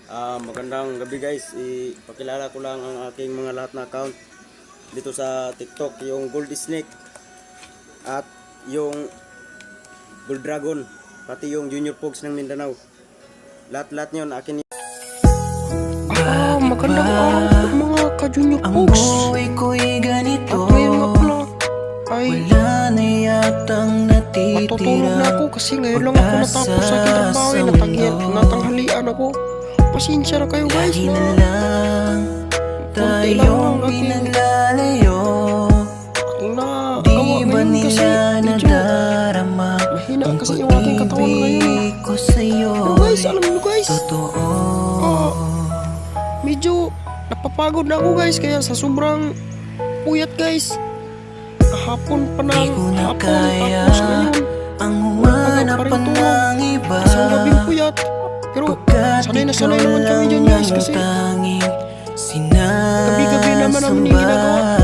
Magandang gabi guys. Ipakilala ko lang ang aking mga lahat na account dito sa TikTok, yung Gold Snake at yung Gold Dragon, pati yung Junior Pogs ng Mindanao. Lahat-lahat yun akin. Magandang araw mga ka-Junior Ang Pogs. buhay ko'y ganito. At ngayon nga pala ay Wala na yatang matutulog natitira. na ako kasi ngayon lang ako natapos sa trabaho ay natanghalian ako. Pasensya na kayo guys Lagi na na lang tayong pinaglalayo. Di ba nila nadarama mahina ang kasi yung aking katawan ngayon. pag-ibig ko sa'yo? Pero guys, alam niyo guys, Totoo. medyo napapagod na ako guys, kaya sa sobrang puyat guys, kahapon pa Di ng ko na hapon kaya tapos ngayon ang humanap pa ng iba. isang gabing puyat. Pero sanay naman kami dyan guys kasi gabi-gabi naman namin yung ginagawa.